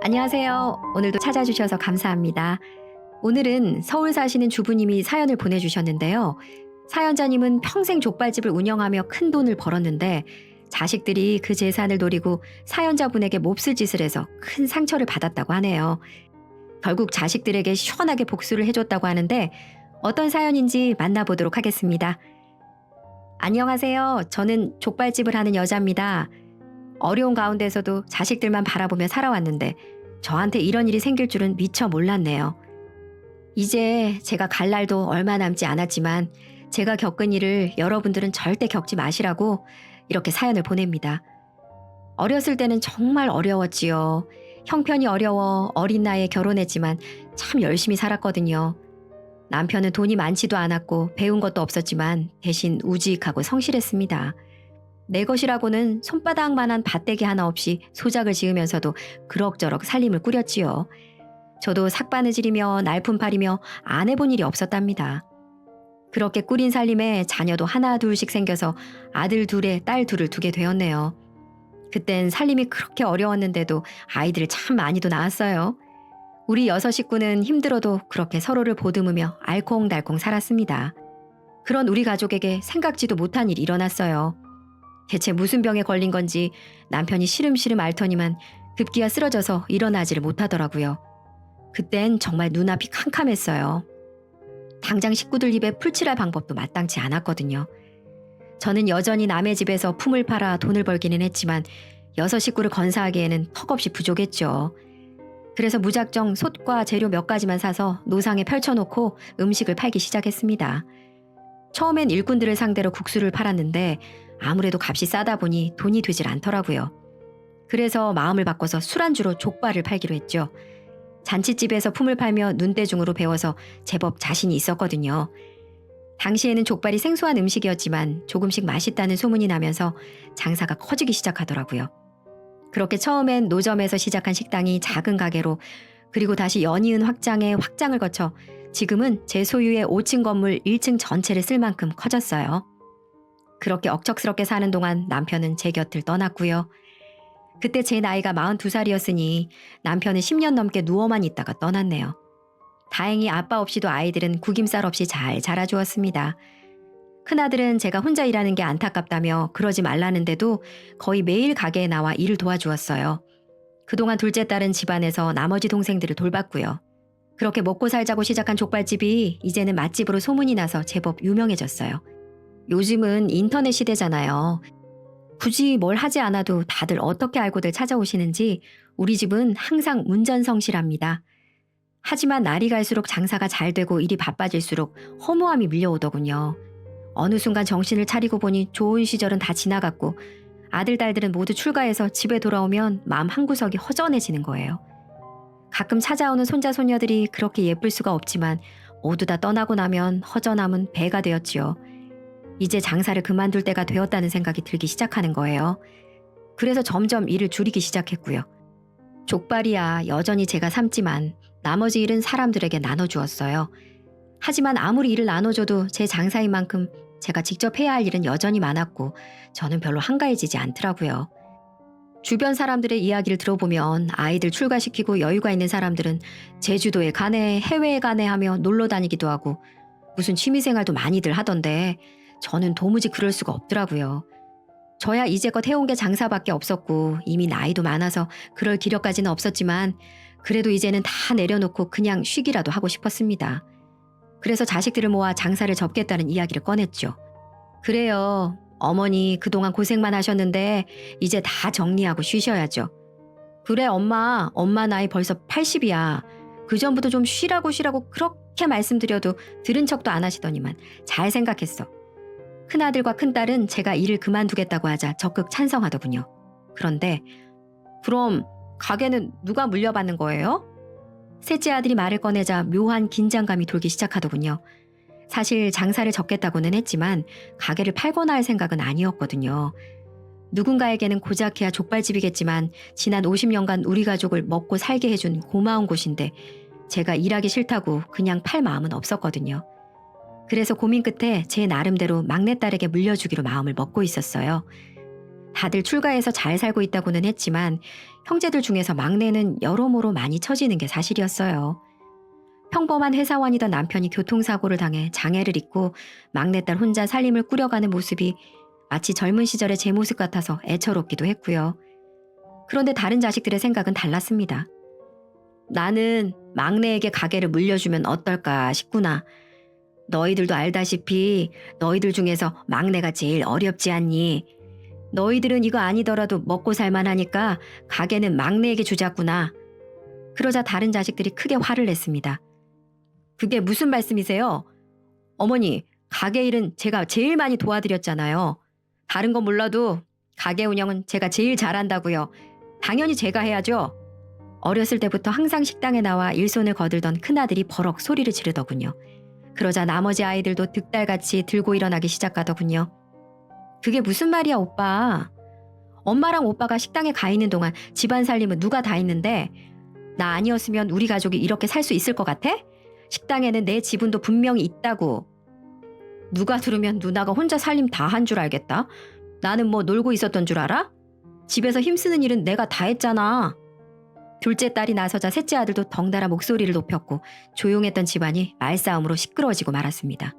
안녕하세요. 오늘도 찾아주셔서 감사합니다. 오늘은 서울 사시는 주부님이 사연을 보내주셨는데요. 사연자님은 평생 족발집을 운영하며 큰 돈을 벌었는데 자식들이 그 재산을 노리고 사연자분에게 몹쓸 짓을 해서 큰 상처를 받았다고 하네요. 결국 자식들에게 시원하게 복수를 해줬다고 하는데 어떤 사연인지 만나보도록 하겠습니다. 안녕하세요. 저는 족발집을 하는 여자입니다. 어려운 가운데서도 자식들만 바라보며 살아왔는데 저한테 이런 일이 생길 줄은 미처 몰랐네요. 이제 제가 갈 날도 얼마 남지 않았지만 제가 겪은 일을 여러분들은 절대 겪지 마시라고 이렇게 사연을 보냅니다. 어렸을 때는 정말 어려웠지요. 형편이 어려워 어린 나이에 결혼했지만 참 열심히 살았거든요. 남편은 돈이 많지도 않았고 배운 것도 없었지만 대신 우직하고 성실했습니다. 내 것이라고는 손바닥만한 밭대기 하나 없이 소작을 지으면서도 그럭저럭 살림을 꾸렸지요. 저도 삭바느질이며 날품팔이며 안 해본 일이 없었답니다. 그렇게 꾸린 살림에 자녀도 하나 둘씩 생겨서 아들 둘에 딸 둘을 두게 되었네요. 그땐 살림이 그렇게 어려웠는데도 아이들을 참 많이도 낳았어요. 우리 6식구는 힘들어도 그렇게 서로를 보듬으며 알콩달콩 살았습니다. 그런 우리 가족에게 생각지도 못한 일이 일어났어요. 대체 무슨 병에 걸린 건지 남편이 시름시름 앓더니만 급기야 쓰러져서 일어나지를 못하더라고요. 그땐 정말 눈앞이 캄캄했어요. 당장 식구들 입에 풀칠할 방법도 마땅치 않았거든요. 저는 여전히 남의 집에서 품을 팔아 돈을 벌기는 했지만 6식구를 건사하기에는 턱없이 부족했죠. 그래서 무작정 솥과 재료 몇 가지만 사서 노상에 펼쳐놓고 음식을 팔기 시작했습니다. 처음엔 일꾼들을 상대로 국수를 팔았는데 아무래도 값이 싸다 보니 돈이 되질 않더라고요. 그래서 마음을 바꿔서 술안주로 족발을 팔기로 했죠. 잔칫집에서 품을 팔며 눈대중으로 배워서 제법 자신이 있었거든요. 당시에는 족발이 생소한 음식이었지만 조금씩 맛있다는 소문이 나면서 장사가 커지기 시작하더라고요. 그렇게 처음엔 노점에서 시작한 식당이 작은 가게로 그리고 다시 연이은 확장에 확장을 거쳐 지금은 제 소유의 5층 건물 1층 전체를 쓸 만큼 커졌어요. 그렇게 억척스럽게 사는 동안 남편은 제 곁을 떠났고요. 그때 제 나이가 42살이었으니 남편은 10년 넘게 누워만 있다가 떠났네요. 다행히 아빠 없이도 아이들은 구김살 없이 잘 자라주었습니다. 큰아들은 제가 혼자 일하는 게 안타깝다며 그러지 말라는데도 거의 매일 가게에 나와 일을 도와주었어요. 그동안 둘째 딸은 집안에서 나머지 동생들을 돌봤고요. 그렇게 먹고 살자고 시작한 족발집이 이제는 맛집으로 소문이 나서 제법 유명해졌어요. 요즘은 인터넷 시대잖아요. 굳이 뭘 하지 않아도 다들 어떻게 알고들 찾아오시는지 우리 집은 항상 문전성실합니다. 하지만 날이 갈수록 장사가 잘 되고 일이 바빠질수록 허무함이 밀려오더군요. 어느 순간 정신을 차리고 보니 좋은 시절은 다 지나갔고 아들, 딸들은 모두 출가해서 집에 돌아오면 마음 한구석이 허전해지는 거예요. 가끔 찾아오는 손자, 손녀들이 그렇게 예쁠 수가 없지만 모두 다 떠나고 나면 허전함은 배가 되었지요. 이제 장사를 그만둘 때가 되었다는 생각이 들기 시작하는 거예요. 그래서 점점 일을 줄이기 시작했고요. 족발이야 여전히 제가 삶지만 나머지 일은 사람들에게 나눠주었어요. 하지만 아무리 일을 나눠줘도 제 장사인 만큼 제가 직접 해야 할 일은 여전히 많았고 저는 별로 한가해지지 않더라고요. 주변 사람들의 이야기를 들어보면 아이들 출가시키고 여유가 있는 사람들은 제주도에 가네, 해외에 가네 하며 놀러 다니기도 하고 무슨 취미생활도 많이들 하던데 저는 도무지 그럴 수가 없더라고요. 저야 이제껏 해온 게 장사밖에 없었고 이미 나이도 많아서 그럴 기력까지는 없었지만 그래도 이제는 다 내려놓고 그냥 쉬기라도 하고 싶었습니다. 그래서 자식들을 모아 장사를 접겠다는 이야기를 꺼냈죠. 그래요. 어머니 그동안 고생만 하셨는데 이제 다 정리하고 쉬셔야죠. 그래 엄마 나이 벌써 80이야. 그전부터 좀 쉬라고 그렇게 말씀드려도 들은 척도 안 하시더니만 잘 생각했어. 큰아들과 큰딸은 제가 일을 그만두겠다고 하자 적극 찬성하더군요. 그런데 그럼 가게는 누가 물려받는 거예요? 셋째 아들이 말을 꺼내자 묘한 긴장감이 돌기 시작하더군요. 사실 장사를 접겠다고는 했지만 가게를 팔거나 할 생각은 아니었거든요. 누군가에게는 고작해야 족발집이겠지만 지난 50년간 우리 가족을 먹고 살게 해준 고마운 곳인데 제가 일하기 싫다고 그냥 팔 마음은 없었거든요. 그래서 고민 끝에 제 나름대로 막내딸에게 물려주기로 마음을 먹고 있었어요. 다들 출가해서 잘 살고 있다고는 했지만 형제들 중에서 막내는 여러모로 많이 처지는 게 사실이었어요. 평범한 회사원이던 남편이 교통사고를 당해 장애를 입고 막내딸 혼자 살림을 꾸려가는 모습이 마치 젊은 시절의 제 모습 같아서 애처롭기도 했고요. 그런데 다른 자식들의 생각은 달랐습니다. 나는 막내에게 가게를 물려주면 어떨까 싶구나. 너희들도 알다시피 너희들 중에서 막내가 제일 어렵지 않니? 너희들은 이거 아니더라도 먹고 살만하니까 가게는 막내에게 주자꾸나. 그러자 다른 자식들이 크게 화를 냈습니다. 그게 무슨 말씀이세요? 어머니, 가게 일은 제가 제일 많이 도와드렸잖아요. 다른 건 몰라도 가게 운영은 제가 제일 잘한다고요. 당연히 제가 해야죠. 어렸을 때부터 항상 식당에 나와 일손을 거들던 큰아들이 버럭 소리를 지르더군요. 그러자 나머지 아이들도 득달같이 들고 일어나기 시작하더군요. 그게 무슨 말이야, 오빠. 엄마랑 오빠가 식당에 가 있는 동안 집안 살림은 누가 다 했는데 나 아니었으면 우리 가족이 이렇게 살 수 있을 것 같아? 식당에는 내 지분도 분명히 있다고. 누가 들으면 누나가 혼자 살림 다 한 줄 알겠다. 나는 뭐 놀고 있었던 줄 알아? 집에서 힘쓰는 일은 내가 다 했잖아. 둘째 딸이 나서자 셋째 아들도 덩달아 목소리를 높였고 조용했던 집안이 말싸움으로 시끄러워지고 말았습니다.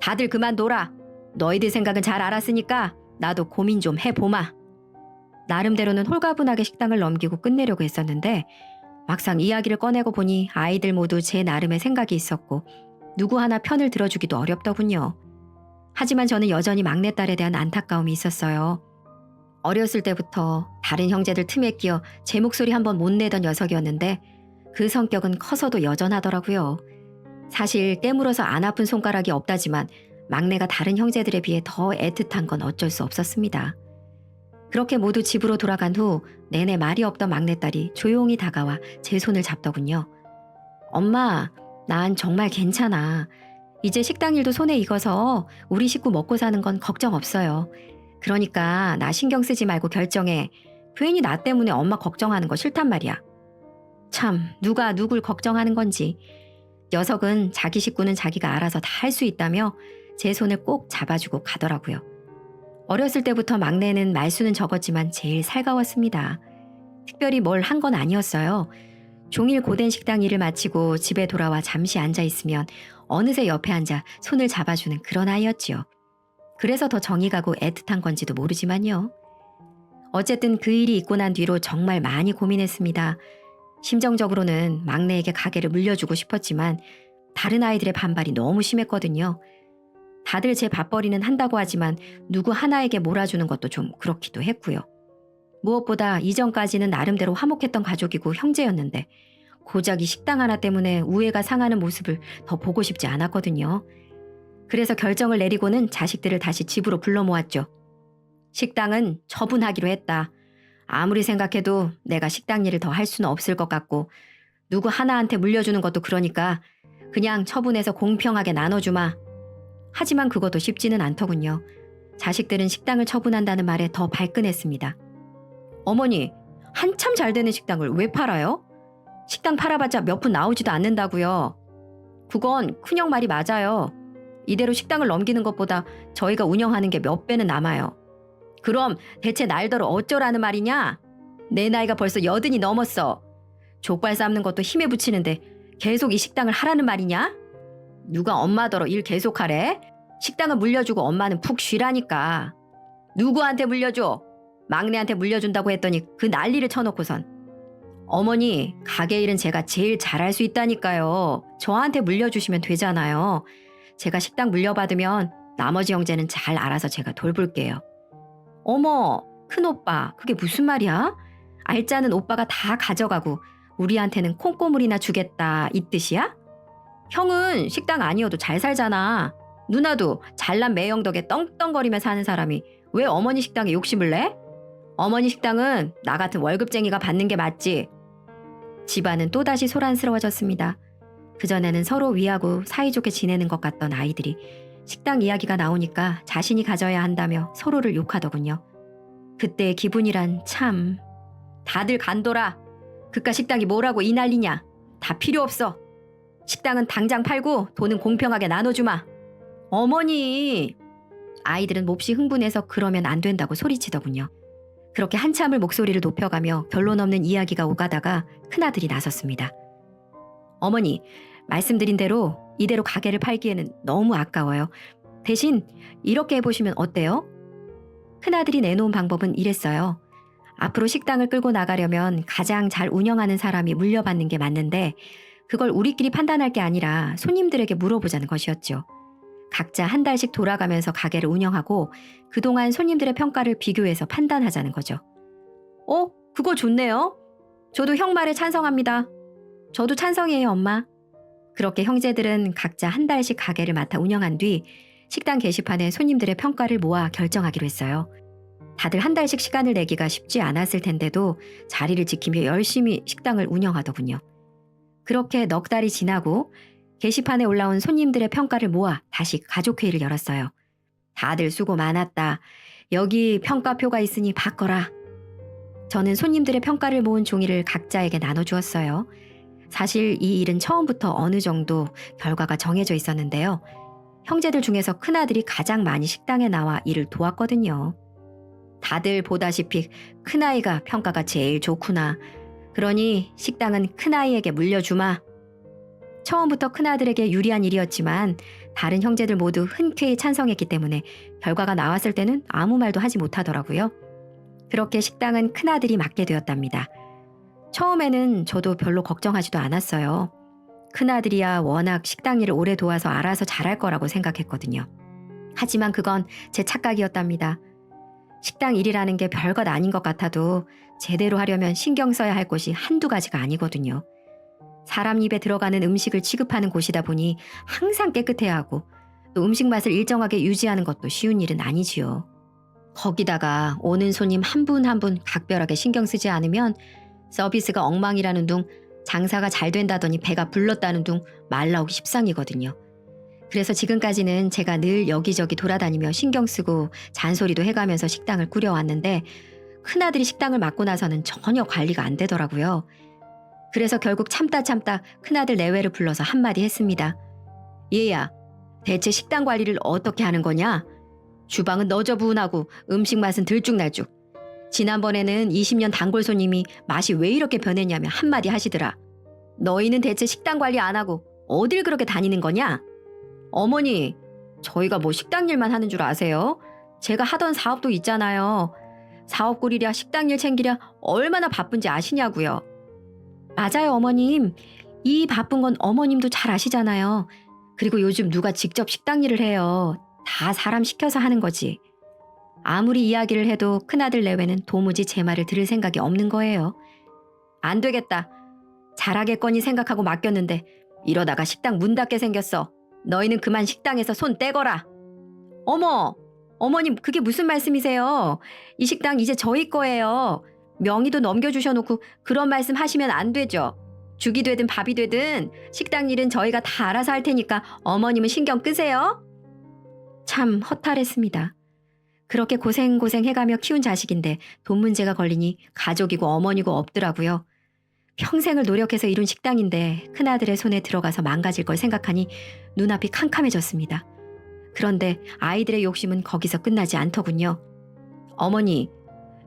다들 그만 놀아. 너희들 생각은 잘 알았으니까 나도 고민 좀 해보마. 나름대로는 홀가분하게 식당을 넘기고 끝내려고 했었는데 막상 이야기를 꺼내고 보니 아이들 모두 제 나름의 생각이 있었고 누구 하나 편을 들어주기도 어렵더군요. 하지만 저는 여전히 막내딸에 대한 안타까움이 있었어요. 어렸을 때부터 다른 형제들 틈에 끼어 제 목소리 한번 못 내던 녀석이었는데 그 성격은 커서도 여전하더라고요. 사실 깨물어서 안 아픈 손가락이 없다지만 막내가 다른 형제들에 비해 더 애틋한 건 어쩔 수 없었습니다. 그렇게 모두 집으로 돌아간 후 내내 말이 없던 막내딸이 조용히 다가와 제 손을 잡더군요. 엄마, 난 정말 괜찮아. 이제 식당 일도 손에 익어서 우리 식구 먹고 사는 건 걱정 없어요. 그러니까 나 신경 쓰지 말고 결정해. 괜히 나 때문에 엄마 걱정하는 거 싫단 말이야. 참, 누가 누굴 걱정하는 건지. 녀석은 자기 식구는 자기가 알아서 다 할 수 있다며 제 손을 꼭 잡아주고 가더라고요. 어렸을 때부터 막내는 말수는 적었지만 제일 살가웠습니다. 특별히 뭘 한 건 아니었어요. 종일 고된 식당 일을 마치고 집에 돌아와 잠시 앉아있으면 어느새 옆에 앉아 손을 잡아주는 그런 아이였지요. 그래서 더 정이 가고 애틋한 건지도 모르지만요. 어쨌든 그 일이 있고 난 뒤로 정말 많이 고민했습니다. 심정적으로는 막내에게 가게를 물려주고 싶었지만 다른 아이들의 반발이 너무 심했거든요. 다들 제 밥벌이는 한다고 하지만 누구 하나에게 몰아주는 것도 좀 그렇기도 했고요. 무엇보다 이전까지는 나름대로 화목했던 가족이고 형제였는데 고작 이 식당 하나 때문에 우애가 상하는 모습을 더 보고 싶지 않았거든요. 그래서 결정을 내리고는 자식들을 다시 집으로 불러 모았죠. 식당은 처분하기로 했다. 아무리 생각해도 내가 식당 일을 더 할 수는 없을 것 같고 누구 하나한테 물려주는 것도 그러니까 그냥 처분해서 공평하게 나눠주마. 하지만 그것도 쉽지는 않더군요. 자식들은 식당을 처분한다는 말에 더 발끈했습니다. 어머니, 한참 잘 되는 식당을 왜 팔아요? 식당 팔아봤자 몇 푼 나오지도 않는다고요. 그건 큰형 말이 맞아요. 이대로 식당을 넘기는 것보다 저희가 운영하는 게 몇 배는 남아요. 그럼 대체 날더러 어쩌라는 말이냐? 내 나이가 벌써 80이 넘었어. 족발 삶는 것도 힘에 부치는데 계속 이 식당을 하라는 말이냐? 누가 엄마더러 일 계속하래? 식당은 물려주고 엄마는 푹 쉬라니까. 누구한테 물려줘? 막내한테 물려준다고 했더니 그 난리를 쳐놓고선. 어머니, 가게 일은 제가 제일 잘할 수 있다니까요. 저한테 물려주시면 되잖아요. 제가 식당 물려받으면 나머지 형제는 잘 알아서 제가 돌볼게요. 어머, 큰오빠, 그게 무슨 말이야? 알짜는 오빠가 다 가져가고 우리한테는 콩고물이나 주겠다 이 뜻이야? 형은 식당 아니어도 잘 살잖아. 누나도 잘난 매형 덕에 떵떵거리며 사는 사람이 왜 어머니 식당에 욕심을 내? 어머니 식당은 나 같은 월급쟁이가 받는 게 맞지. 집안은 또다시 소란스러워졌습니다. 그전에는 서로 위하고 사이좋게 지내는 것 같던 아이들이 식당 이야기가 나오니까 자신이 가져야 한다며 서로를 욕하더군요. 그때의 기분이란 참... 다들 간둬라. 그깟 식당이 뭐라고 이 난리냐. 다 필요 없어. 식당은 당장 팔고 돈은 공평하게 나눠주마. 어머니! 아이들은 몹시 흥분해서 그러면 안 된다고 소리치더군요. 그렇게 한참을 목소리를 높여가며 결론 없는 이야기가 오가다가 큰아들이 나섰습니다. 어머니, 말씀드린 대로 이대로 가게를 팔기에는 너무 아까워요. 대신 이렇게 해보시면 어때요? 큰아들이 내놓은 방법은 이랬어요. 앞으로 식당을 끌고 나가려면 가장 잘 운영하는 사람이 물려받는 게 맞는데 그걸 우리끼리 판단할 게 아니라 손님들에게 물어보자는 것이었죠. 각자 한 달씩 돌아가면서 가게를 운영하고 그동안 손님들의 평가를 비교해서 판단하자는 거죠. 그거 좋네요. 저도 형 말에 찬성합니다. 저도 찬성이에요, 엄마. 그렇게 형제들은 각자 한 달씩 가게를 맡아 운영한 뒤 식당 게시판에 손님들의 평가를 모아 결정하기로 했어요. 다들 한 달씩 시간을 내기가 쉽지 않았을 텐데도 자리를 지키며 열심히 식당을 운영하더군요. 그렇게 넉 달이 지나고 게시판에 올라온 손님들의 평가를 모아 다시 가족회의를 열었어요. 다들 수고 많았다. 여기 평가표가 있으니 바꿔라. 저는 손님들의 평가를 모은 종이를 각자에게 나눠주었어요. 사실 이 일은 처음부터 어느 정도 결과가 정해져 있었는데요. 형제들 중에서 큰아들이 가장 많이 식당에 나와 일을 도왔거든요. 다들 보다시피 큰아이가 평가가 제일 좋구나. 그러니 식당은 큰아이에게 물려주마. 처음부터 큰아들에게 유리한 일이었지만 다른 형제들 모두 흔쾌히 찬성했기 때문에 결과가 나왔을 때는 아무 말도 하지 못하더라고요. 그렇게 식당은 큰아들이 맡게 되었답니다. 처음에는 저도 별로 걱정하지도 않았어요. 큰아들이야 워낙 식당 일을 오래 도와서 알아서 잘할 거라고 생각했거든요. 하지만 그건 제 착각이었답니다. 식당 일이라는 게 별것 아닌 것 같아도 제대로 하려면 신경 써야 할 곳이 한두 가지가 아니거든요. 사람 입에 들어가는 음식을 취급하는 곳이다 보니 항상 깨끗해야 하고 또 음식 맛을 일정하게 유지하는 것도 쉬운 일은 아니지요. 거기다가 오는 손님 한 분 한 분 각별하게 신경 쓰지 않으면 서비스가 엉망이라는 둥, 장사가 잘 된다더니 배가 불렀다는 둥 말 나오기 십상이거든요. 그래서 지금까지는 제가 늘 여기저기 돌아다니며 신경 쓰고 잔소리도 해가면서 식당을 꾸려왔는데 큰아들이 식당을 맡고 나서는 전혀 관리가 안 되더라고요. 그래서 결국 참다 큰아들 내외를 불러서 한마디 했습니다. 얘야, 대체 식당 관리를 어떻게 하는 거냐? 주방은 너저분하고 음식 맛은 들쭉날쭉. 지난번에는 20년 단골 손님이 맛이 왜 이렇게 변했냐며 한마디 하시더라. 너희는 대체 식당 관리 안 하고 어딜 그렇게 다니는 거냐? 어머니, 저희가 뭐 식당 일만 하는 줄 아세요? 제가 하던 사업도 있잖아요. 사업 꾸리랴 식당 일 챙기랴 얼마나 바쁜지 아시냐고요. 맞아요, 어머님. 이 바쁜 건 어머님도 잘 아시잖아요. 그리고 요즘 누가 직접 식당 일을 해요. 다 사람 시켜서 하는 거지. 아무리 이야기를 해도 큰아들 내외는 도무지 제 말을 들을 생각이 없는 거예요. 안 되겠다. 잘하겠거니 생각하고 맡겼는데 이러다가 식당 문 닫게 생겼어. 너희는 그만 식당에서 손 떼거라. 어머님 그게 무슨 말씀이세요? 이 식당 이제 저희 거예요. 명의도 넘겨주셔놓고 그런 말씀 하시면 안 되죠. 죽이 되든 밥이 되든 식당 일은 저희가 다 알아서 할 테니까 어머님은 신경 끄세요. 참 허탈했습니다. 그렇게 고생해가며 키운 자식인데 돈 문제가 걸리니 가족이고 어머니고 없더라고요. 평생을 노력해서 이룬 식당인데 큰아들의 손에 들어가서 망가질 걸 생각하니 눈앞이 캄캄해졌습니다. 그런데 아이들의 욕심은 거기서 끝나지 않더군요. 어머니,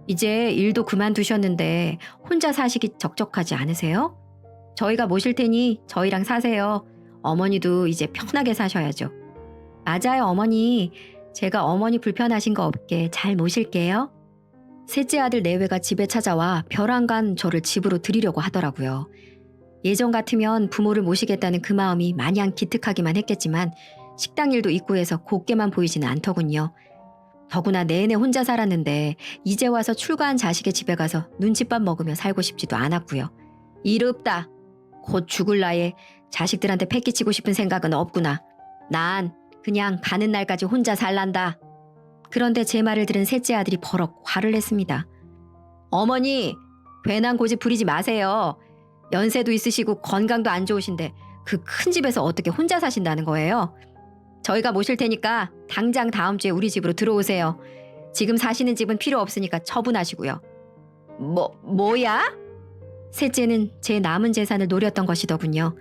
이제 일도 그만두셨는데 혼자 사시기 적적하지 않으세요? 저희가 모실 테니 저희랑 사세요. 어머니도 이제 편하게 사셔야죠. 맞아요, 어머니. 제가 어머니 불편하신 거 없게 잘 모실게요. 셋째 아들 내외가 집에 찾아와 벼랑간 저를 집으로 들이려고 하더라고요. 예전 같으면 부모를 모시겠다는 그 마음이 마냥 기특하기만 했겠지만 식당 일도 있고 해서 곱게만 보이지는 않더군요. 더구나 내내 혼자 살았는데 이제 와서 출가한 자식의 집에 가서 눈칫밥 먹으며 살고 싶지도 않았고요. 일 없다. 곧 죽을 나이에 자식들한테 패기치고 싶은 생각은 없구나. 난 그냥 가는 날까지 혼자 살란다. 그런데 제 말을 들은 셋째 아들이 버럭 화를 냈습니다. 어머니, 괜한 고집 부리지 마세요. 연세도 있으시고 건강도 안 좋으신데 그 큰 집에서 어떻게 혼자 사신다는 거예요? 저희가 모실 테니까 당장 다음 주에 우리 집으로 들어오세요. 지금 사시는 집은 필요 없으니까 처분하시고요. 뭐야? 셋째는 제 남은 재산을 노렸던 것이더군요.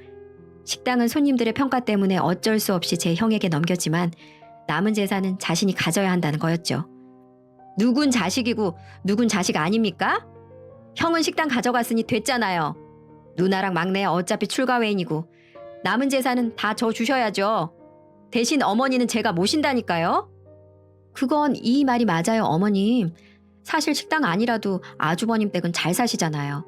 식당은 손님들의 평가 때문에 어쩔 수 없이 제 형에게 넘겼지만 남은 재산은 자신이 가져야 한다는 거였죠. 누군 자식이고 누군 자식 아닙니까? 형은 식당 가져갔으니 됐잖아요. 누나랑 막내 어차피 출가 외인이고 남은 재산은 다 저 주셔야죠. 대신 어머니는 제가 모신다니까요. 그건 이 말이 맞아요, 어머님. 사실 식당 아니라도 아주버님 댁은 잘 사시잖아요.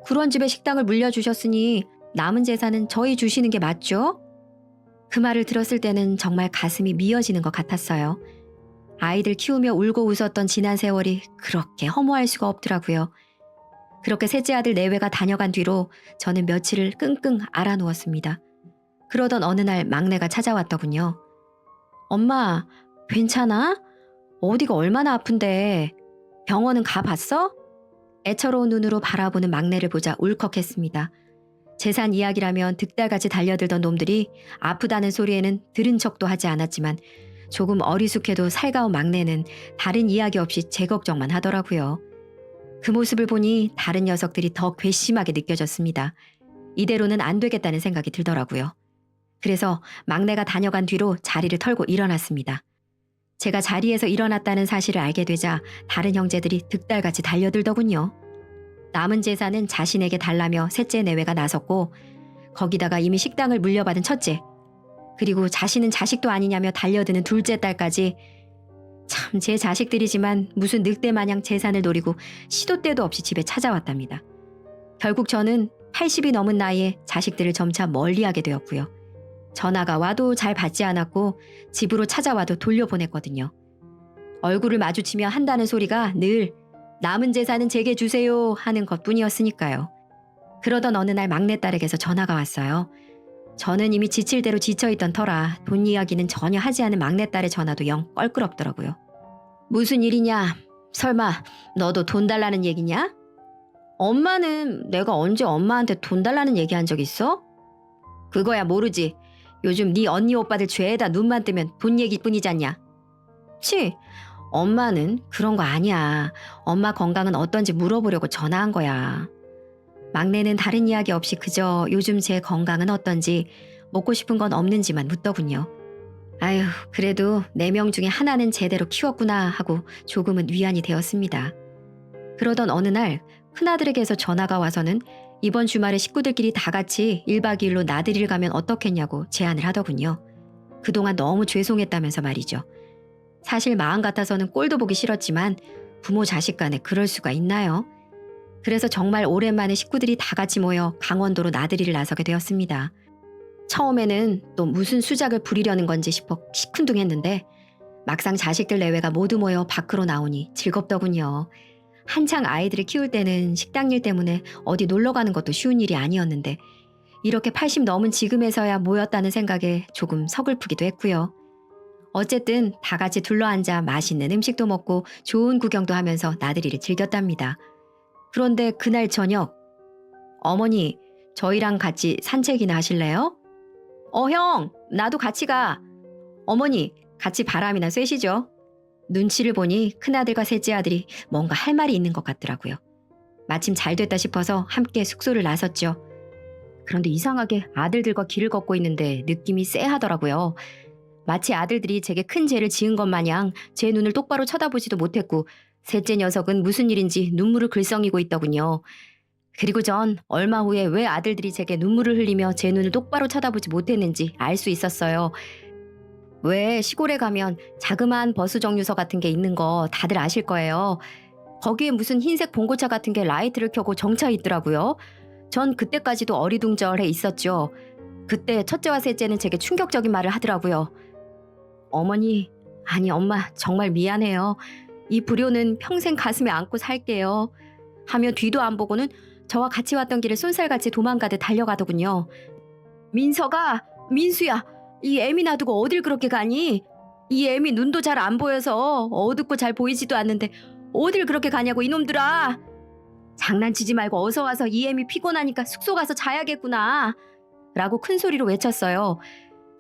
그런 집에 식당을 물려주셨으니 남은 재산은 저희 주시는 게 맞죠? 그 말을 들었을 때는 정말 가슴이 미어지는 것 같았어요. 아이들 키우며 울고 웃었던 지난 세월이 그렇게 허무할 수가 없더라고요. 그렇게 셋째 아들 내외가 다녀간 뒤로 저는 며칠을 끙끙 앓아누웠습니다. 그러던 어느 날 막내가 찾아왔더군요. 엄마, 괜찮아? 어디가 얼마나 아픈데? 병원은 가봤어? 애처로운 눈으로 바라보는 막내를 보자 울컥했습니다. 재산 이야기라면 득달같이 달려들던 놈들이 아프다는 소리에는 들은 척도 하지 않았지만 조금 어리숙해도 살가운 막내는 다른 이야기 없이 제 걱정만 하더라고요. 그 모습을 보니 다른 녀석들이 더 괘씸하게 느껴졌습니다. 이대로는 안 되겠다는 생각이 들더라고요. 그래서 막내가 다녀간 뒤로 자리를 털고 일어났습니다. 제가 자리에서 일어났다는 사실을 알게 되자 다른 형제들이 득달같이 달려들더군요. 남은 재산은 자신에게 달라며 셋째 내외가 나섰고 거기다가 이미 식당을 물려받은 첫째, 그리고 자신은 자식도 아니냐며 달려드는 둘째 딸까지 참 제 자식들이지만 무슨 늑대 마냥 재산을 노리고 시도 때도 없이 집에 찾아왔답니다. 결국 저는 80이 넘은 나이에 자식들을 점차 멀리하게 되었고요. 전화가 와도 잘 받지 않았고 집으로 찾아와도 돌려보냈거든요. 얼굴을 마주치며 한다는 소리가 늘 남은 재산은 제게 주세요 하는 것뿐이었으니까요. 그러던 어느 날 막내딸에게서 전화가 왔어요. 저는 이미 지칠 대로 지쳐있던 터라 돈 이야기는 전혀 하지 않은 막내딸의 전화도 영 껄끄럽더라고요. 무슨 일이냐? 설마 너도 돈 달라는 얘기냐? 엄마는 내가 언제 엄마한테 돈 달라는 얘기한 적 있어? 그거야 모르지. 요즘 네 언니 오빠들 죄에다 눈만 뜨면 돈 얘기뿐이잖냐. 치, 엄마는 그런 거 아니야. 엄마 건강은 어떤지 물어보려고 전화한 거야. 막내는 다른 이야기 없이 그저 요즘 제 건강은 어떤지 먹고 싶은 건 없는지만 묻더군요. 아휴, 그래도 4명 중에 하나는 제대로 키웠구나 하고 조금은 위안이 되었습니다. 그러던 어느 날 큰아들에게서 전화가 와서는 이번 주말에 식구들끼리 다 같이 1박 2일로 나들이를 가면 어떻겠냐고 제안을 하더군요. 그동안 너무 죄송했다면서 말이죠. 사실 마음 같아서는 꼴도 보기 싫었지만 부모 자식 간에 그럴 수가 있나요? 그래서 정말 오랜만에 식구들이 다 같이 모여 강원도로 나들이를 나서게 되었습니다. 처음에는 또 무슨 수작을 부리려는 건지 싶어 시큰둥했는데 막상 자식들 내외가 모두 모여 밖으로 나오니 즐겁더군요. 한창 아이들을 키울 때는 식당 일 때문에 어디 놀러 가는 것도 쉬운 일이 아니었는데 이렇게 80 넘은 지금에서야 모였다는 생각에 조금 서글프기도 했고요. 어쨌든 다 같이 둘러앉아 맛있는 음식도 먹고 좋은 구경도 하면서 나들이를 즐겼답니다. 그런데 그날 저녁, 어머니, 저희랑 같이 산책이나 하실래요? 형, 나도 같이 가. 어머니, 같이 바람이나 쐬시죠. 눈치를 보니 큰아들과 셋째 아들이 뭔가 할 말이 있는 것 같더라고요. 마침 잘 됐다 싶어서 함께 숙소를 나섰죠. 그런데 이상하게 아들들과 길을 걷고 있는데 느낌이 쎄하더라고요. 마치 아들들이 제게 큰 죄를 지은 것 마냥 제 눈을 똑바로 쳐다보지도 못했고 셋째 녀석은 무슨 일인지 눈물을 글썽이고 있더군요. 그리고 전 얼마 후에 왜 아들들이 제게 눈물을 흘리며 제 눈을 똑바로 쳐다보지 못했는지 알 수 있었어요. 왜 시골에 가면 자그마한 버스 정류소 같은 게 있는 거 다들 아실 거예요. 거기에 무슨 흰색 봉고차 같은 게 라이트를 켜고 정차 있더라고요. 전 그때까지도 어리둥절해 있었죠. 그때 첫째와 셋째는 제게 충격적인 말을 하더라고요. 어머니, 아니 엄마 정말 미안해요. 이 불효는 평생 가슴에 안고 살게요. 하며 뒤도 안 보고는 저와 같이 왔던 길을 쏜살같이 도망가듯 달려가더군요. 민서가, 민수야, 이 애미 놔두고 어딜 그렇게 가니? 이 애미 눈도 잘 안 보여서 어둡고 잘 보이지도 않는데 어딜 그렇게 가냐고 이놈들아. 장난치지 말고 어서 와서 이 애미 피곤하니까 숙소 가서 자야겠구나 라고 큰 소리로 외쳤어요.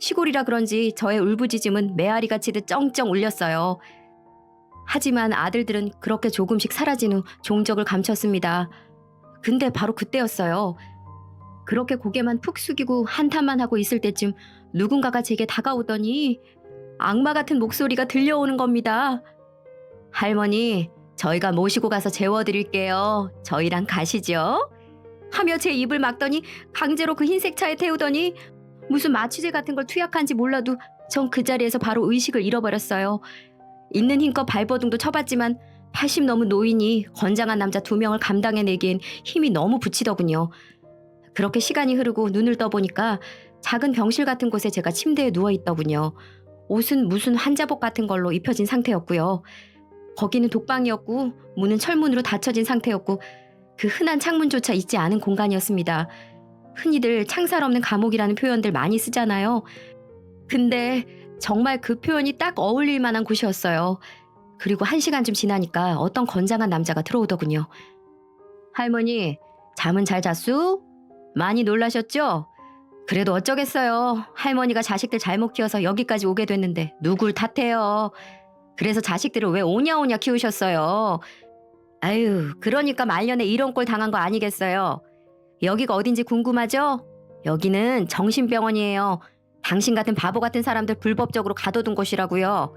시골이라 그런지 저의 울부짖음은 메아리가 치듯 쩡쩡 울렸어요. 하지만 아들들은 그렇게 조금씩 사라진 후 종적을 감췄습니다. 근데 바로 그때였어요. 그렇게 고개만 푹 숙이고 한탄만 하고 있을 때쯤 누군가가 제게 다가오더니 악마 같은 목소리가 들려오는 겁니다. 할머니, 저희가 모시고 가서 재워드릴게요. 저희랑 가시죠. 하며 제 입을 막더니 강제로 그 흰색 차에 태우더니 무슨 마취제 같은 걸 투약한지 몰라도 전 그 자리에서 바로 의식을 잃어버렸어요. 있는 힘껏 발버둥도 쳐봤지만 80 넘은 노인이 건장한 남자 2명을 감당해내기엔 힘이 너무 붙이더군요. 그렇게 시간이 흐르고 눈을 떠보니까 작은 병실 같은 곳에 제가 침대에 누워있더군요. 옷은 무슨 환자복 같은 걸로 입혀진 상태였고요. 거기는 독방이었고 문은 철문으로 닫혀진 상태였고 그 흔한 창문조차 있지 않은 공간이었습니다. 흔히들 창살 없는 감옥이라는 표현들 많이 쓰잖아요. 근데 정말 그 표현이 딱 어울릴 만한 곳이었어요. 그리고 1시간쯤 지나니까 어떤 건장한 남자가 들어오더군요. 할머니, 잠은 잘 잤수? 많이 놀라셨죠? 그래도 어쩌겠어요. 할머니가 자식들 잘못 키워서 여기까지 오게 됐는데 누굴 탓해요. 그래서 자식들을 왜 오냐오냐 키우셨어요. 아유, 그러니까 말년에 이런 꼴 당한 거 아니겠어요. 여기가 어딘지 궁금하죠? 여기는 정신병원이에요. 당신 같은 바보 같은 사람들 불법적으로 가둬둔 곳이라고요.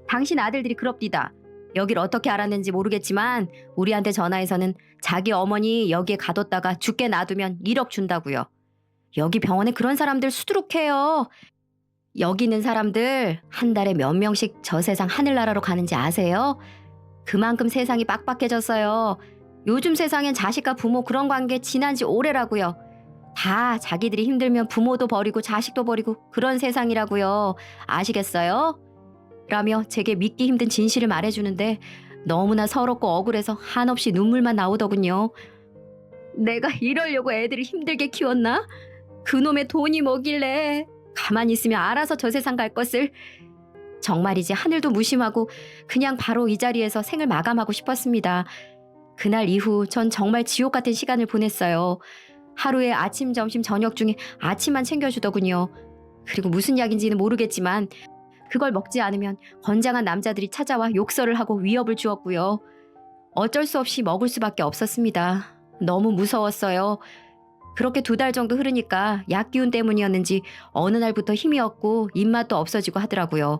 당신 아들들이 그럽디다. 여길 어떻게 알았는지 모르겠지만 우리한테 전화해서는 자기 어머니 여기에 가뒀다가 죽게 놔두면 1억 준다고요. 여기 병원에 그런 사람들 수두룩해요. 여기 있는 사람들 한 달에 몇 명씩 저 세상 하늘나라로 가는지 아세요? 그만큼 세상이 빡빡해졌어요. 요즘 세상엔 자식과 부모 그런 관계 지난 지 오래라고요. 다 자기들이 힘들면 부모도 버리고 자식도 버리고 그런 세상이라고요. 아시겠어요? 라며 제게 믿기 힘든 진실을 말해주는데 너무나 서럽고 억울해서 한없이 눈물만 나오더군요. 내가 이러려고 애들을 힘들게 키웠나? 그놈의 돈이 뭐길래 가만히 있으면 알아서 저 세상 갈 것을. 정말이지 하늘도 무심하고 그냥 바로 이 자리에서 생을 마감하고 싶었습니다. 그날 이후 전 정말 지옥 같은 시간을 보냈어요. 하루에 아침, 점심, 저녁 중에 아침만 챙겨주더군요. 그리고 무슨 약인지는 모르겠지만 그걸 먹지 않으면 건장한 남자들이 찾아와 욕설을 하고 위협을 주었고요. 어쩔 수 없이 먹을 수밖에 없었습니다. 너무 무서웠어요. 그렇게 2달 정도 흐르니까 약 기운 때문이었는지 어느 날부터 힘이 없고 입맛도 없어지고 하더라고요.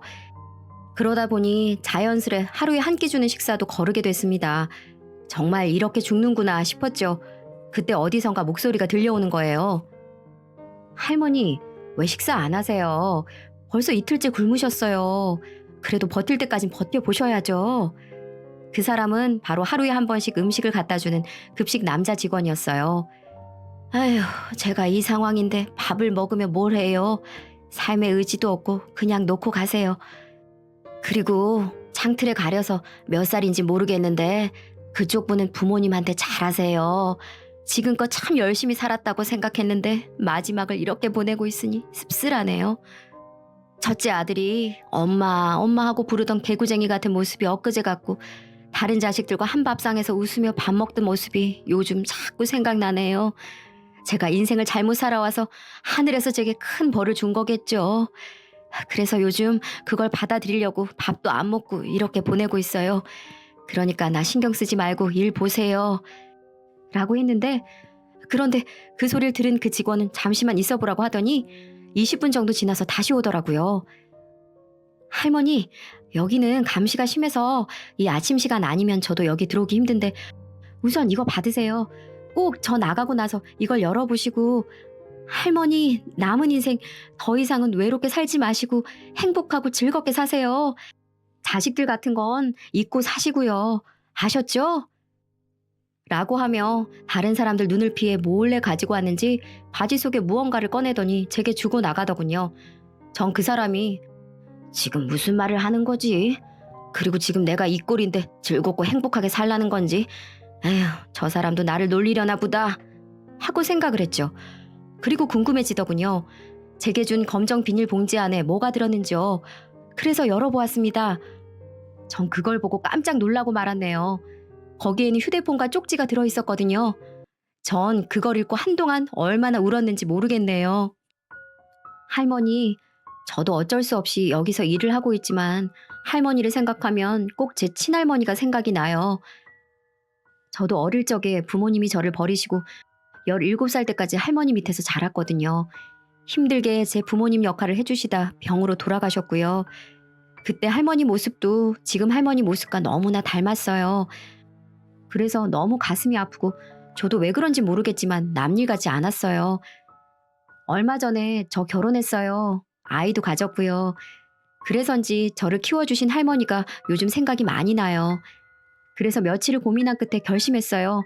그러다 보니 자연스레 하루에 한 끼 주는 식사도 거르게 됐습니다. 정말 이렇게 죽는구나 싶었죠. 그때 어디선가 목소리가 들려오는 거예요. 할머니, 왜 식사 안 하세요? 벌써 이틀째 굶으셨어요. 그래도 버틸 때까진 버텨보셔야죠. 그 사람은 바로 하루에 한 번씩 음식을 갖다 주는 급식 남자 직원이었어요. 아휴, 제가 이 상황인데 밥을 먹으면 뭘 해요? 삶의 의지도 없고 그냥 놓고 가세요. 그리고 창틀에 가려서 몇 살인지 모르겠는데 그쪽 분은 부모님한테 잘하세요. 지금껏 참 열심히 살았다고 생각했는데 마지막을 이렇게 보내고 있으니 씁쓸하네요. 첫째 아들이 엄마 엄마 하고 부르던 개구쟁이 같은 모습이 엊그제 같고 다른 자식들과 한 밥상에서 웃으며 밥 먹던 모습이 요즘 자꾸 생각나네요. 제가 인생을 잘못 살아와서 하늘에서 제게 큰 벌을 준 거겠죠. 그래서 요즘 그걸 받아들이려고 밥도 안 먹고 이렇게 보내고 있어요. 그러니까 나 신경 쓰지 말고 일 보세요. 라고 했는데 그런데 그 소리를 들은 그 직원은 잠시만 있어 보라고 하더니 20분 정도 지나서 다시 오더라고요. 할머니, 여기는 감시가 심해서 이 아침 시간 아니면 저도 여기 들어오기 힘든데 우선 이거 받으세요. 꼭 저 나가고 나서 이걸 열어보시고 할머니 남은 인생 더 이상은 외롭게 살지 마시고 행복하고 즐겁게 사세요. 자식들 같은 건 잊고 사시고요. 아셨죠? 라고 하며 다른 사람들 눈을 피해 몰래 가지고 왔는지 바지 속에 무언가를 꺼내더니 제게 주고 나가더군요. 전 그 사람이 지금 무슨 말을 하는 거지? 그리고 지금 내가 이 꼴인데 즐겁고 행복하게 살라는 건지 에휴, 저 사람도 나를 놀리려나 보다 하고 생각을 했죠. 그리고 궁금해지더군요. 제게 준 검정 비닐봉지 안에 뭐가 들었는지요. 그래서 열어보았습니다. 전 그걸 보고 깜짝 놀라고 말았네요. 거기에는 휴대폰과 쪽지가 들어있었거든요. 전 그걸 읽고 한동안 얼마나 울었는지 모르겠네요. 할머니, 저도 어쩔 수 없이 여기서 일을 하고 있지만 할머니를 생각하면 꼭 제 친할머니가 생각이 나요. 저도 어릴 적에 부모님이 저를 버리시고 17살 때까지 할머니 밑에서 자랐거든요. 힘들게 제 부모님 역할을 해주시다 병으로 돌아가셨고요. 그때 할머니 모습도 지금 할머니 모습과 너무나 닮았어요. 그래서 너무 가슴이 아프고 저도 왜 그런지 모르겠지만 남일 같지 않았어요. 얼마 전에 저 결혼했어요. 아이도 가졌고요. 그래서인지 저를 키워주신 할머니가 요즘 생각이 많이 나요. 그래서 며칠을 고민한 끝에 결심했어요.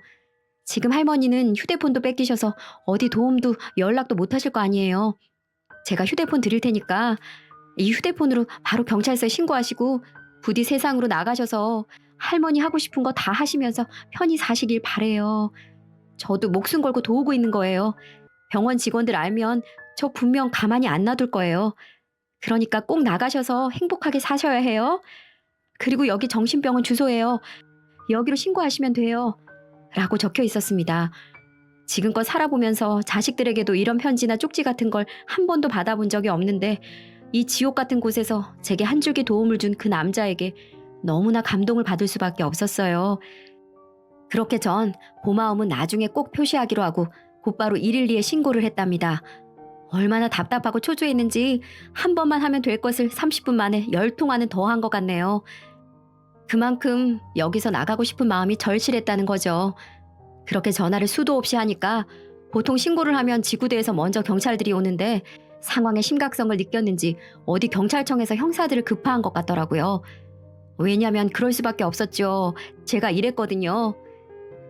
지금 할머니는 휴대폰도 뺏기셔서 어디 도움도 연락도 못 하실 거 아니에요. 제가 휴대폰 드릴 테니까 이 휴대폰으로 바로 경찰서에 신고하시고 부디 세상으로 나가셔서 할머니 하고 싶은 거 다 하시면서 편히 사시길 바래요. 저도 목숨 걸고 도우고 있는 거예요. 병원 직원들 알면 저 분명 가만히 안 놔둘 거예요. 그러니까 꼭 나가셔서 행복하게 사셔야 해요. 그리고 여기 정신병원 주소예요. 여기로 신고하시면 돼요. 라고 적혀 있었습니다. 지금껏 살아보면서 자식들에게도 이런 편지나 쪽지 같은 걸 한 번도 받아본 적이 없는데 이 지옥 같은 곳에서 제게 한 줄기 도움을 준 그 남자에게 너무나 감동을 받을 수밖에 없었어요. 그렇게 전 고마움은 나중에 꼭 표시하기로 하고 곧바로 112에 신고를 했답니다. 얼마나 답답하고 초조했는지 한 번만 하면 될 것을 30분 만에 10통화는 더 한 것 같네요. 그만큼 여기서 나가고 싶은 마음이 절실했다는 거죠. 그렇게 전화를 수도 없이 하니까 보통 신고를 하면 지구대에서 먼저 경찰들이 오는데 상황의 심각성을 느꼈는지 어디 경찰청에서 형사들을 급파한 것 같더라고요. 왜냐면 그럴 수밖에 없었죠. 제가 이랬거든요.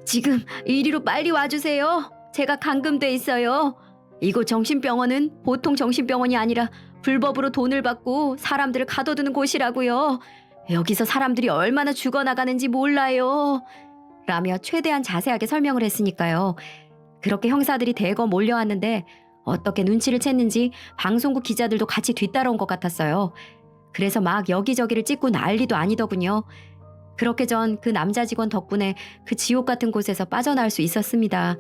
지금 이리로 빨리 와주세요. 제가 감금돼 있어요. 이곳 정신병원은 보통 정신병원이 아니라 불법으로 돈을 받고 사람들을 가둬두는 곳이라고요. 여기서 사람들이 얼마나 죽어나가는지 몰라요. 라며 최대한 자세하게 설명을 했으니까요. 그렇게 형사들이 대거 몰려왔는데 어떻게 눈치를 챘는지 방송국 기자들도 같이 뒤따라온 것 같았어요. 그래서 막 여기저기를 찍고 난리도 아니더군요. 그렇게 전 그 남자 직원 덕분에 그 지옥 같은 곳에서 빠져나올 수 있었습니다.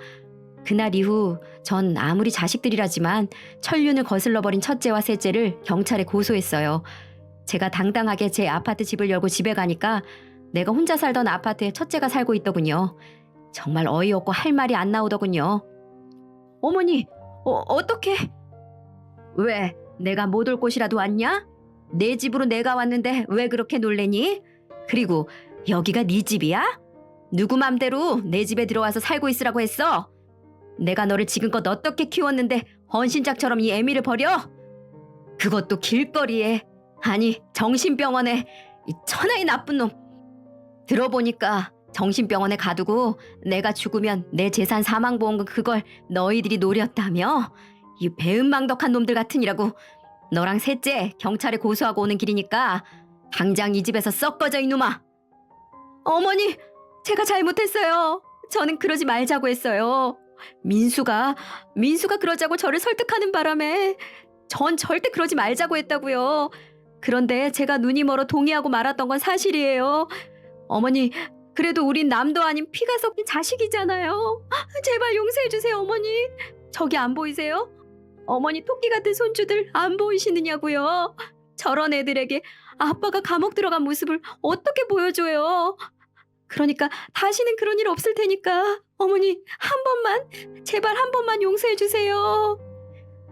그날 이후 전 아무리 자식들이라지만 천륜을 거슬러버린 첫째와 셋째를 경찰에 고소했어요. 제가 당당하게 제 아파트 집을 열고 집에 가니까 내가 혼자 살던 아파트에 첫째가 살고 있더군요. 정말 어이없고 할 말이 안 나오더군요. 어머니, 어떡해? 왜? 내가 못 올 곳이라도 왔냐? 내 집으로 내가 왔는데 왜 그렇게 놀래니? 그리고 여기가 네 집이야? 누구 맘대로 내 집에 들어와서 살고 있으라고 했어? 내가 너를 지금껏 어떻게 키웠는데 헌신짝처럼 이 애미를 버려? 그것도 길거리에, 아니 정신병원에, 이 천하의 나쁜 놈. 들어보니까 정신병원에 가두고 내가 죽으면 내 재산 사망보험금 그걸 너희들이 노렸다며? 이 배은망덕한 놈들 같으니라고. 너랑 셋째 경찰에 고소하고 오는 길이니까 당장 이 집에서 썩 꺼져 이놈아. 어머니, 제가 잘못했어요. 저는 그러지 말자고 했어요. 민수가 그러자고 저를 설득하는 바람에 전 절대 그러지 말자고 했다고요. 그런데 제가 눈이 멀어 동의하고 말았던 건 사실이에요. 어머니, 그래도 우린 남도 아닌 피가 섞인 자식이잖아요. 제발 용서해주세요, 어머니. 저기 안 보이세요? 어머니 토끼 같은 손주들 안 보이시느냐고요. 저런 애들에게 아빠가 감옥 들어간 모습을 어떻게 보여줘요. 그러니까 다시는 그런 일 없을 테니까 어머니 한 번만, 제발 한 번만 용서해주세요.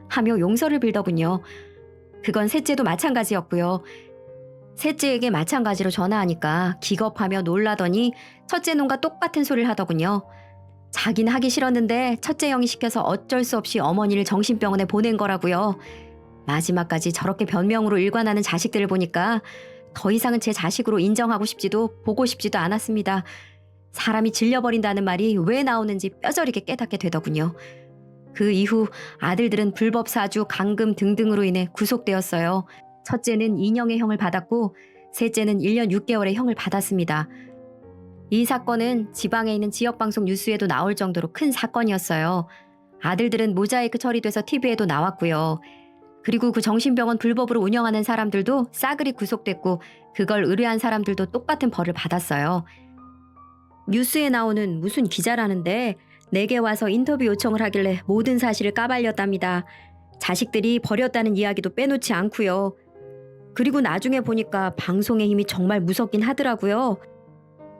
하며 용서를 빌더군요. 그건 셋째도 마찬가지였고요. 셋째에게 마찬가지로 전화하니까 기겁하며 놀라더니 첫째 놈과 똑같은 소리를 하더군요. 자기는 하기 싫었는데 첫째 형이 시켜서 어쩔 수 없이 어머니를 정신병원에 보낸 거라고요. 마지막까지 저렇게 변명으로 일관하는 자식들을 보니까 더 이상은 제 자식으로 인정하고 싶지도 보고 싶지도 않았습니다. 사람이 질려버린다는 말이 왜 나오는지 뼈저리게 깨닫게 되더군요. 그 이후 아들들은 불법 사주, 감금 등등으로 인해 구속되었어요. 첫째는 2년의 형을 받았고 셋째는 1년 6개월의 형을 받았습니다. 이 사건은 지방에 있는 지역방송 뉴스에도 나올 정도로 큰 사건이었어요. 아들들은 모자이크 처리돼서 TV에도 나왔고요. 그리고 그 정신병원 불법으로 운영하는 사람들도 싸그리 구속됐고 그걸 의뢰한 사람들도 똑같은 벌을 받았어요. 뉴스에 나오는 무슨 기자라는데 내게 와서 인터뷰 요청을 하길래 모든 사실을 까발렸답니다. 자식들이 버렸다는 이야기도 빼놓지 않고요. 그리고 나중에 보니까 방송의 힘이 정말 무섭긴 하더라고요.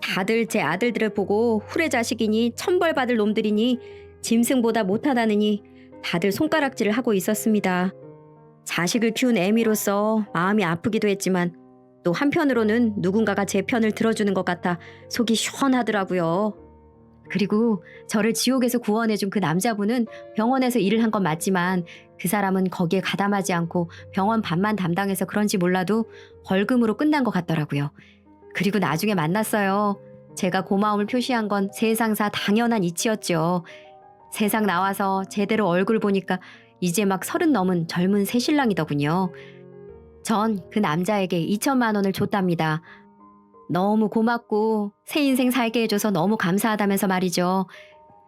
다들 제 아들들을 보고 후레자식이니 천벌받을 놈들이니 짐승보다 못하다느니 다들 손가락질을 하고 있었습니다. 자식을 키운 애미로서 마음이 아프기도 했지만 또 한편으로는 누군가가 제 편을 들어주는 것 같아 속이 시원하더라고요. 그리고 저를 지옥에서 구원해준 그 남자분은 병원에서 일을 한 건 맞지만 그 사람은 거기에 가담하지 않고 병원 밥만 담당해서 그런지 몰라도 벌금으로 끝난 것 같더라고요. 그리고 나중에 만났어요. 제가 고마움을 표시한 건 세상사 당연한 이치였죠. 세상 나와서 제대로 얼굴 보니까 이제 막 30 넘은 젊은 새신랑이더군요. 전 그 남자에게 2천만 원을 줬답니다. 너무 고맙고 새 인생 살게 해줘서 너무 감사하다면서 말이죠.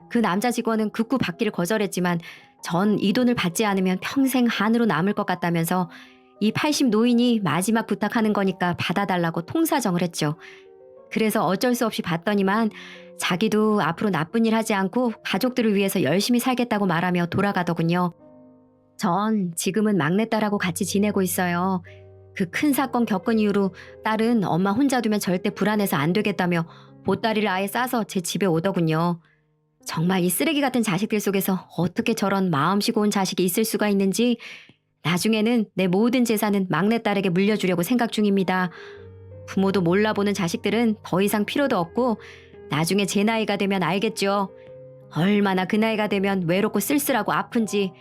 그 남자 직원은 극구 받기를 거절했지만 전 이 돈을 받지 않으면 평생 한으로 남을 것 같다면서 이 80 노인이 마지막 부탁하는 거니까 받아달라고 통사정을 했죠. 그래서 어쩔 수 없이 받더니만 자기도 앞으로 나쁜 일 하지 않고 가족들을 위해서 열심히 살겠다고 말하며 돌아가더군요. 전 지금은 막내딸하고 같이 지내고 있어요. 그 큰 사건 겪은 이후로 딸은 엄마 혼자 두면 절대 불안해서 안 되겠다며 보따리를 아예 싸서 제 집에 오더군요. 정말 이 쓰레기 같은 자식들 속에서 어떻게 저런 마음씨 고운 자식이 있을 수가 있는지 나중에는 내 모든 재산은 막내딸에게 물려주려고 생각 중입니다. 부모도 몰라보는 자식들은 더 이상 필요도 없고 나중에 제 나이가 되면 알겠죠. 얼마나 그 나이가 되면 외롭고 쓸쓸하고 아픈지.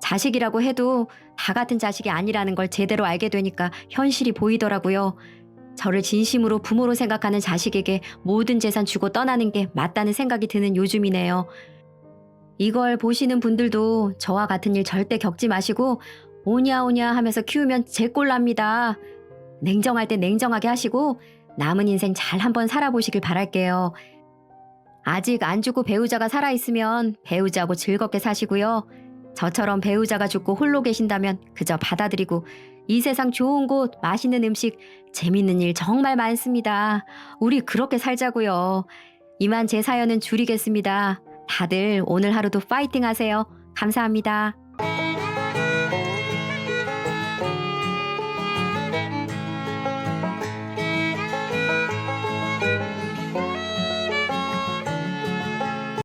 자식이라고 해도 다 같은 자식이 아니라는 걸 제대로 알게 되니까 현실이 보이더라고요. 저를 진심으로 부모로 생각하는 자식에게 모든 재산 주고 떠나는 게 맞다는 생각이 드는 요즘이네요. 이걸 보시는 분들도 저와 같은 일 절대 겪지 마시고 오냐오냐 하면서 키우면 제 꼴 납니다. 냉정할 때 냉정하게 하시고 남은 인생 잘 한번 살아보시길 바랄게요. 아직 안 죽고 배우자가 살아있으면 배우자하고 즐겁게 사시고요. 저처럼 배우자가 죽고 홀로 계신다면 그저 받아들이고 이 세상 좋은 곳, 맛있는 음식, 재밌는 일 정말 많습니다. 우리 그렇게 살자고요. 이만 제 사연은 줄이겠습니다. 다들 오늘 하루도 파이팅 하세요. 감사합니다.